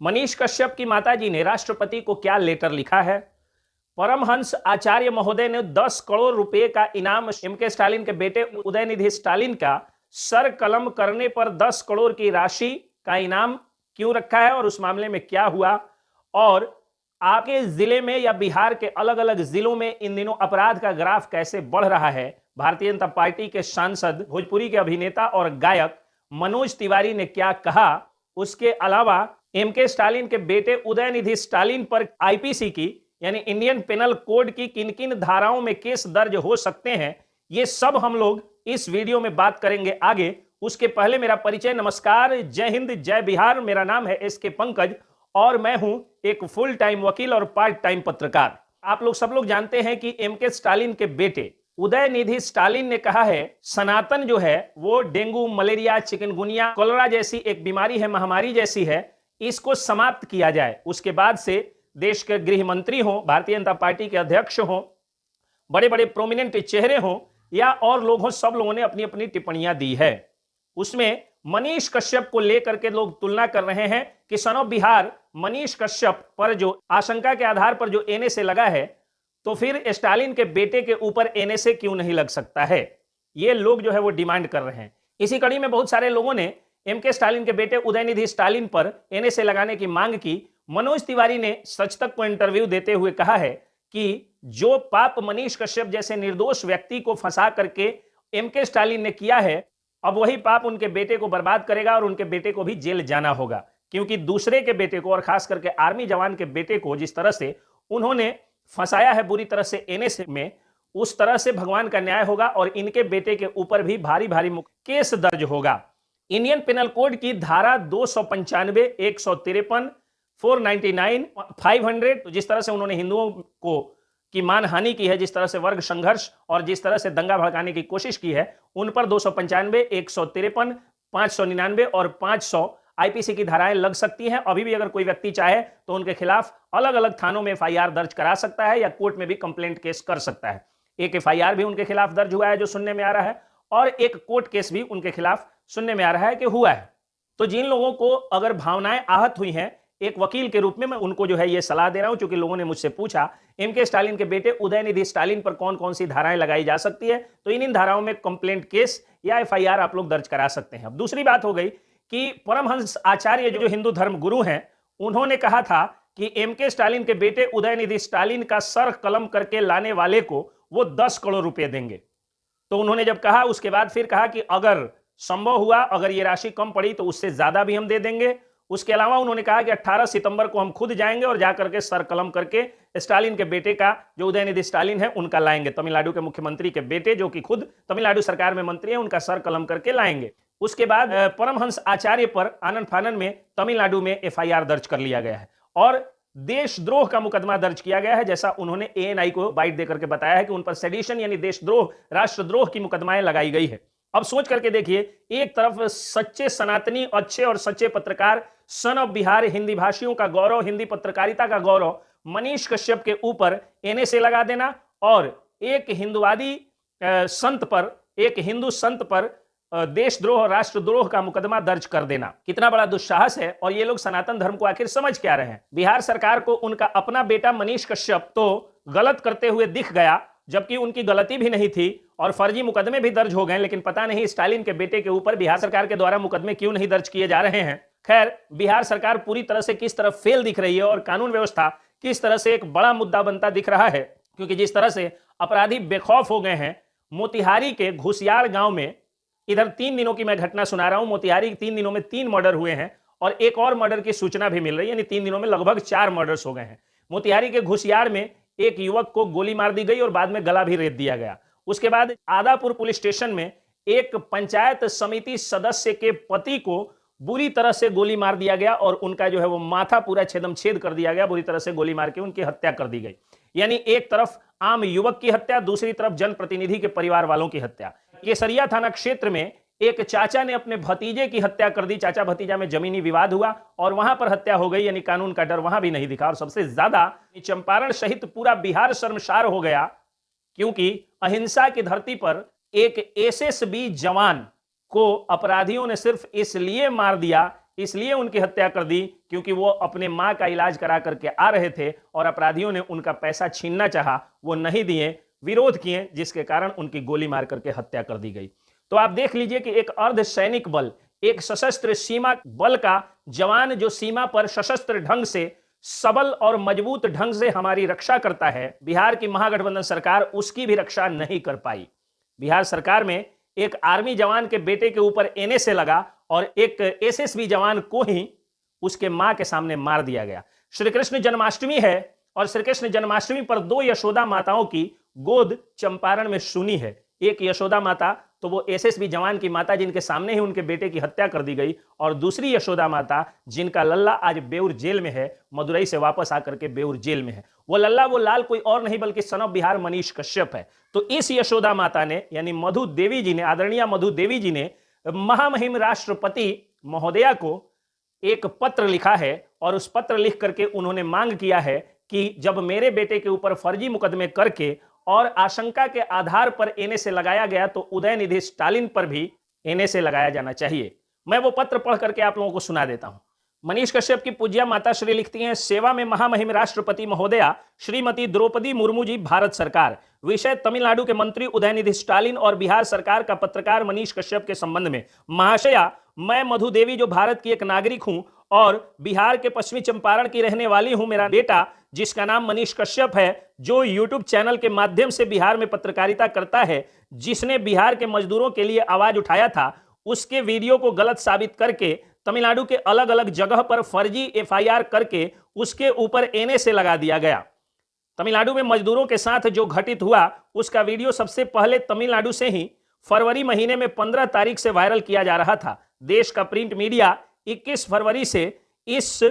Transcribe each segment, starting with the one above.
मनीष कश्यप की माताजी ने राष्ट्रपति को क्या लेटर लिखा है? परमहंस आचार्य महोदय ने 10 करोड़ रुपए का इनाम एम.के. स्टालिन के बेटे उदयनिधि स्टालिन का सर कलम करने पर 10 करोड़ की राशि का इनाम क्यों रखा है और उस मामले में क्या हुआ? और आपके जिले में या बिहार के अलग अलग जिलों में इन दिनों अपराध का ग्राफ कैसे बढ़ रहा है? भारतीय जनता पार्टी के सांसद, भोजपुरी के अभिनेता और गायक मनोज तिवारी ने क्या कहा? उसके अलावा एम.के. स्टालिन के बेटे उदयनिधि स्टालिन पर आईपीसी की यानी इंडियन पेनल कोड की किन किन धाराओं में केस दर्ज हो सकते हैं, ये सब हम लोग इस वीडियो में बात करेंगे आगे। उसके पहले मेरा परिचय। नमस्कार, जय हिंद, जय बिहार। मेरा नाम है एस.के. पंकज और मैं हूं एक फुल टाइम वकील और पार्ट टाइम पत्रकार। आप लोग सब लोग जानते हैं कि एम.के. स्टालिन के बेटे उदयनिधि स्टालिन ने कहा है सनातन जो है वो डेंगू, मलेरिया, चिकनगुनिया, कोलेरा जैसी एक बीमारी है, महामारी जैसी है, इसको समाप्त किया जाए। उसके बाद से देश के गृह मंत्री हो, भारतीय जनता पार्टी के अध्यक्ष हो, बड़े बड़े प्रोमिनेंट चेहरे हो या और लोग हो, सब लोगों ने अपनी अपनी टिप्पणियां दी है। उसमें मनीष कश्यप को लेकर के लोग तुलना कर रहे हैं कि सन ऑफ बिहार मनीष कश्यप पर जो आशंका के आधार पर जो एनएसए लगा है, तो फिर स्टालिन के बेटे के ऊपर एनएसए क्यों नहीं लग सकता है? ये लोग जो है वो डिमांड कर रहे हैं। इसी कड़ी में बहुत सारे लोगों ने एम.के. स्टालिन के बेटे उदयनिधि स्टालिन पर एनएसए लगाने की मांग की। मनोज तिवारी ने सच तक को इंटरव्यू देते हुए कहा है कि जो पाप मनीष कश्यप जैसे निर्दोष व्यक्ति को फंसा करके एम.के. स्टालिन ने किया है, अब वही पाप उनके बेटे को बर्बाद करेगा और उनके बेटे को भी जेल जाना होगा। क्योंकि दूसरे के बेटे को और खास करके आर्मी जवान के बेटे को जिस तरह से उन्होंने फंसाया है बुरी तरह से एनएसए में, उस तरह से भगवान का न्याय होगा और इनके बेटे के ऊपर भी भारी भारी केस दर्ज होगा। इंडियन पेनल कोड की धारा 295, 153, 499, 500, तो जिस तरह से उन्होंने हिंदुओं को की मानहानि की है, जिस तरह से वर्ग संघर्ष और जिस तरह से दंगा भड़काने की कोशिश की है, उन पर 295, 153, 599 और 500 आईपीसी की धाराएं लग सकती हैं। अभी भी अगर कोई व्यक्ति चाहे तो उनके खिलाफ अलग अलग थानों में एफआईआर दर्ज करा सकता है या कोर्ट में भी कंप्लेंट केस कर सकता है। एक एफआईआर भी उनके खिलाफ दर्ज हुआ है जो सुनने में आ रहा है, और एक कोर्ट केस भी उनके खिलाफ सुनने में आ रहा है कि हुआ है। तो जिन लोगों को अगर भावनाएं आहत हुई हैं, एक वकील के रूप में मैं उनको जो है ये सलाह दे रहा हूं, क्योंकि लोगों ने मुझसे पूछा एम.के. स्टालिन के बेटे उदयनिधि स्टालिन पर कौन कौन सी धाराएं लगाई जा सकती है, तो इन धाराओं में कंप्लेंट केस या एफआईआर आप लोग दर्ज करा सकते हैं। अब दूसरी बात हो गई कि परमहंस आचार्य जो हिंदू धर्म गुरु हैं, उन्होंने कहा था कि एम.के. स्टालिन के बेटे उदयनिधि स्टालिन का सर कलम करके लाने वाले को वो 10 करोड़ रुपए देंगे। तो उन्होंने जब कहा, उसके बाद फिर कहा कि अगर संभव हुआ, अगर ये राशि कम पड़ी तो उससे ज्यादा भी हम दे देंगे। उसके अलावा उन्होंने कहा कि 18 सितंबर को हम खुद जाएंगे और जाकर के सर कलम करके स्टालिन के बेटे का, जो उदयनिधि स्टालिन है, उनका लाएंगे। तमिलनाडु के मुख्यमंत्री के बेटे जो कि खुद तमिलनाडु सरकार में मंत्री है, उनका सर कलम करके लाएंगे। उसके बाद परमहंस आचार्य पर आनन फानन में तमिलनाडु में एफआईआर दर्ज कर लिया गया है और देशद्रोह का मुकदमा दर्ज किया गया है, जैसा उन्होंने एएनआई को बाइट देकर के बताया है कि उन पर सेडिशन यानी देशद्रोह, राष्ट्रद्रोह की मुकदमाएं लगाई गई है। अब सोच करके देखिए, एक तरफ सच्चे सनातनी, अच्छे और सच्चे पत्रकार, सन ऑफ बिहार, हिंदी भाषियों का गौरव, हिंदी पत्रकारिता का गौरव मनीष कश्यप के ऊपर एनएसए लगा देना और एक हिंदुवादी संत पर, एक हिंदू संत पर देशद्रोह और राष्ट्रद्रोह का मुकदमा दर्ज कर देना, कितना बड़ा दुस्साहस है। और ये लोग सनातन धर्म को आखिर समझ क्या रहे हैं? बिहार सरकार को उनका अपना बेटा मनीष कश्यप तो गलत करते हुए दिख गया, जबकि उनकी गलती भी नहीं थी और फर्जी मुकदमे भी दर्ज हो गए, लेकिन पता नहीं स्टालिन के बेटे के ऊपर बिहार सरकार के द्वारा मुकदमे क्यों नहीं दर्ज किए जा रहे हैं। खैर, बिहार सरकार पूरी तरह से किस तरह फेल दिख रही है और कानून व्यवस्था किस तरह से एक बड़ा मुद्दा बनता दिख रहा है, क्योंकि जिस तरह से अपराधी बेखौफ हो गए हैं। मोतिहारी के घुसियार गांव में, इधर 3 दिनों की मैं घटना सुना रहा हूं, मोतिहारी 3 दिनों में 3 मर्डर हुए हैं और एक और मर्डर की सूचना भी मिल रही है, यानी 3 दिनों में लगभग 4 मर्डर्स हो गए हैं। मोतिहारी के घुसियार में एक युवक को गोली मार दी गई और बाद में गला भी रेत दिया गया। उसके बाद आदापुर पुलिस स्टेशन में एक पंचायत समिति सदस्य के पति को बुरी तरह से गोली मार दिया गया और उनका जो है वो माथा पूरा छेदम छेद कर दिया गया, बुरी तरह से गोली मार के उनकी हत्या कर दी गई। यानी एक तरफ आम युवक की हत्या, दूसरी तरफ जनप्रतिनिधि के परिवार वालों की हत्या। केसरिया थाना क्षेत्र में एक चाचा ने अपने भतीजे की हत्या कर दी, चाचा भतीजा में जमीनी विवाद हुआ और वहां पर हत्या हो गई, यानी कानून का डर वहां भी नहीं दिखा। और सबसे ज्यादा चंपारण सहित पूरा बिहार शर्मसार हो गया, क्योंकि अहिंसा की धरती पर एक एसएसबी जवान को अपराधियों ने सिर्फ इसलिए मार दिया इसलिए उनकी हत्या कर दी क्योंकि वो अपने मां का इलाज करा करके आ रहे थे और अपराधियों ने उनका पैसा छीनना चाहा, वो नहीं दिए, विरोध किए, जिसके कारण उनकी गोली मार करके हत्या कर दी गई। तो आप देख लीजिए कि एक अर्धसैनिक बल, एक सशस्त्र सीमा बल का जवान जो सीमा पर सशस्त्र ढंग से, सबल और मजबूत ढंग से हमारी रक्षा करता है, बिहार की महागठबंधन सरकार उसकी भी रक्षा नहीं कर पाई। बिहार सरकार में एक आर्मी जवान के बेटे के ऊपर एनएसए लगा और एक एसएसबी जवान को ही उसके मां के सामने मार दिया गया। श्री कृष्ण जन्माष्टमी है और श्री कृष्ण जन्माष्टमी पर दो यशोदा माताओं की गोद चंपारण में सुनी है। एक यशोदा माता तो वो एसएसबी जवान की माता जिनके सामने ही उनके बेटे की हत्या कर दी गई, और दूसरी यशोदा माता जिनका लल्ला आज बेउर जेल में है, मदुरई से वापस आकर के बेउर जेल में है। वो लल्ला, वो लाल कोई और नहीं बल्कि सन ऑफ बिहार मनीष कश्यप है। तो इस यशोदा माता ने, यानी मधु देवी जी ने, आदरणीय मधु देवी जी ने महामहिम राष्ट्रपति महोदया को एक पत्र लिखा है और उस पत्र लिख करके उन्होंने मांग किया है कि जब मेरे बेटे के ऊपर फर्जी मुकदमे करके और आशंका के आधार पर एनएसए लगाया गया तो उदयनिधि स्टालिन पर भी एनएसए लगाया जाना चाहिए। मैं वो पत्र पढ़ करके आप लोगों को सुना देता हूं। मनीष कश्यप की पूज्या माता श्री लिखती हैं, सेवा में महामहिम राष्ट्रपति महोदया श्रीमती द्रौपदी मुर्मू जी, भारत सरकार। विषय तमिलनाडु के मंत्री उदयनिधि स्टालिन और बिहार सरकार का पत्रकार मनीष कश्यप के संबंध में। महाशया, मैं मधु देवी जो भारत की एक नागरिक हूं और बिहार के पश्चिमी चंपारण की रहने वाली हूं। मेरा बेटा जिसका नाम मनीष कश्यप है, जो यूट्यूब चैनल के माध्यम से बिहार में पत्रकारिता करता है, जिसने बिहार के मजदूरों के लिए आवाज उठाया था, उसके वीडियो को गलत साबित करके तमिलनाडु के अलग अलग जगह पर फर्जी एफआईआर करके उसके ऊपर एनएसए लगा दिया गया। तमिलनाडु में मजदूरों के साथ जो घटित हुआ उसका वीडियो सबसे पहले तमिलनाडु से ही फरवरी महीने में 15 तारीख से वायरल किया जा रहा था। देश का प्रिंट मीडिया 21 फरवरी से इस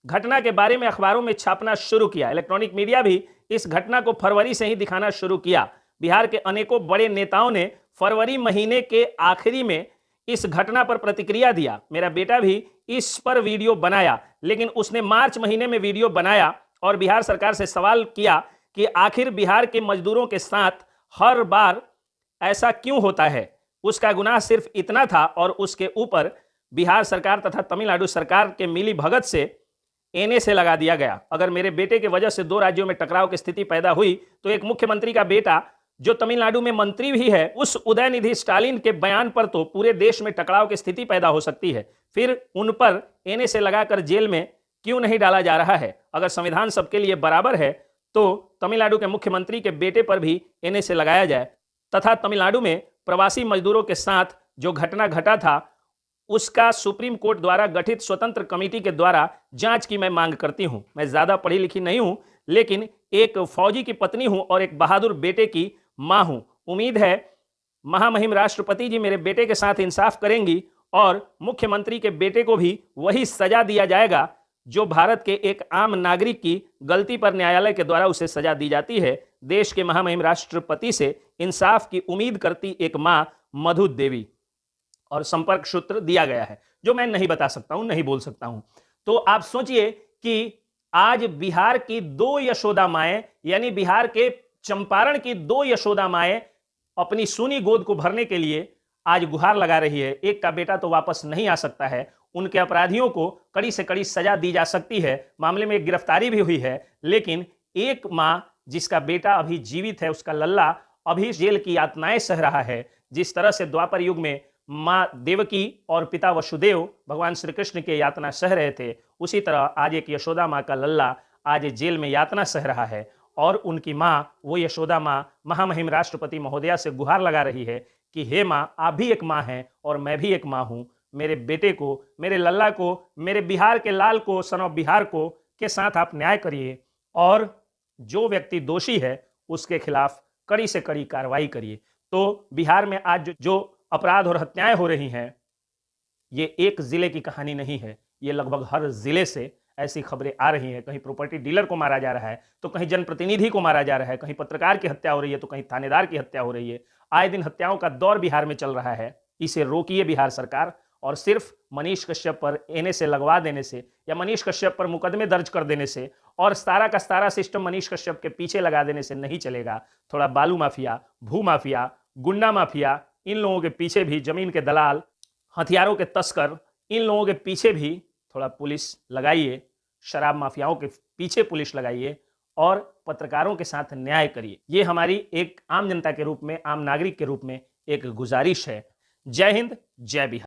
घटना के बारे में अखबारों में छापना शुरू किया। इलेक्ट्रॉनिक मीडिया भी इस घटना को फरवरी से ही दिखाना शुरू किया। बिहार के अनेकों बड़े नेताओं ने फरवरी महीने के आखिरी में इस घटना पर प्रतिक्रिया दिया। मेरा बेटा भी इस पर वीडियो बनाया, लेकिन उसने मार्च महीने में वीडियो बनाया और बिहार सरकार से सवाल किया कि आखिर बिहार के मजदूरों के साथ हर बार ऐसा क्यों होता है। उसका गुनाह सिर्फ इतना था और उसके ऊपर बिहार सरकार तथा तमिलनाडु सरकार के मिली भगत से एनएसए लगा दिया गया। अगर मेरे बेटे के वजह से दो राज्यों में टकराव की स्थिति पैदा हुई तो एक मुख्यमंत्री का बेटा जो तमिलनाडु में मंत्री भी है, उस उदयनिधि स्टालिन के बयान पर तो पूरे देश में टकराव की स्थिति पैदा हो सकती है। फिर उन पर एनएसए लगाकर जेल में क्यों नहीं डाला जा रहा है? अगर संविधान सबके लिए बराबर है तो तमिलनाडु के मुख्यमंत्री के बेटे पर भी एनएसए लगाया जाए तथा तमिलनाडु में प्रवासी मजदूरों के साथ जो घटना घटा था उसका सुप्रीम कोर्ट द्वारा गठित स्वतंत्र कमेटी के द्वारा जांच की मैं मांग करती हूं। मैं ज्यादा पढ़ी लिखी नहीं हूं, लेकिन एक फौजी की पत्नी हूं और एक बहादुर बेटे की मां हूं। उम्मीद है महामहिम राष्ट्रपति जी मेरे बेटे के साथ इंसाफ करेंगी और मुख्यमंत्री के बेटे को भी वही सजा दिया जाएगा जो भारत के एक आम नागरिक की गलती पर न्यायालय के द्वारा उसे सजा दी जाती है। देश के महामहिम राष्ट्रपति से इंसाफ की उम्मीद करती एक मां मधु देवी। और संपर्क सूत्र दिया गया है जो मैं नहीं बता सकता हूं, नहीं बोल सकता हूं। तो आप सोचिए कि आज बिहार की दो यशोदा माएं, यानी बिहार के चंपारण की दो यशोदा माएं अपनी सूनी गोद को भरने के लिए आज गुहार लगा रही है। एक का बेटा तो वापस नहीं आ सकता है, उनके अपराधियों को कड़ी से कड़ी सजा दी जा सकती है। मामले में गिरफ्तारी भी हुई है, लेकिन एक मां जिसका बेटा अभी जीवित है, उसका लल्ला अभी जेल की यातनाएं सह रहा है। जिस तरह से द्वापर युग में मां देवकी और पिता वसुदेव भगवान श्री कृष्ण के यातना सह रहे थे, उसी तरह आज एक यशोदा मां का लल्ला आज जेल में यातना सह रहा है और उनकी मां, वो यशोदा मां, महामहिम राष्ट्रपति महोदया से गुहार लगा रही है कि हे मां, आप भी एक मां हैं और मैं भी एक मां हूं। मेरे बेटे को, मेरे लल्ला को, मेरे बिहार के लाल को, सन ऑफ बिहार को के साथ आप न्याय करिए और जो व्यक्ति दोषी है उसके खिलाफ कड़ी से कड़ी कार्रवाई करिए। तो बिहार में आज जो अपराध और हत्याएं हो रही हैं, ये एक जिले की कहानी नहीं है, ये लगभग हर जिले से ऐसी खबरें आ रही हैं। कहीं प्रॉपर्टी डीलर को मारा जा रहा है तो कहीं जनप्रतिनिधि को मारा जा रहा है, कहीं पत्रकार की हत्या हो रही है तो कहीं थानेदार की हत्या हो रही है। आए दिन हत्याओं का दौर बिहार में चल रहा है। इसे रोकिए बिहार सरकार, और सिर्फ मनीष कश्यप पर एनएसए लगवा देने से या मनीष कश्यप पर मुकदमे दर्ज कर देने से और सारा का सारा सिस्टम मनीष कश्यप के पीछे लगा देने से नहीं चलेगा। थोड़ा बालू माफिया, भू माफिया, गुंडा माफिया, इन लोगों के पीछे भी जमीन के दलाल, हथियारों के तस्कर, इन लोगों के पीछे भी थोड़ा पुलिस लगाइए, शराब माफियाओं के पीछे पुलिस लगाइए और पत्रकारों के साथ न्याय करिए। ये हमारी एक आम जनता के रूप में, आम नागरिक के रूप में एक गुजारिश है। जय हिंद, जय बिहार।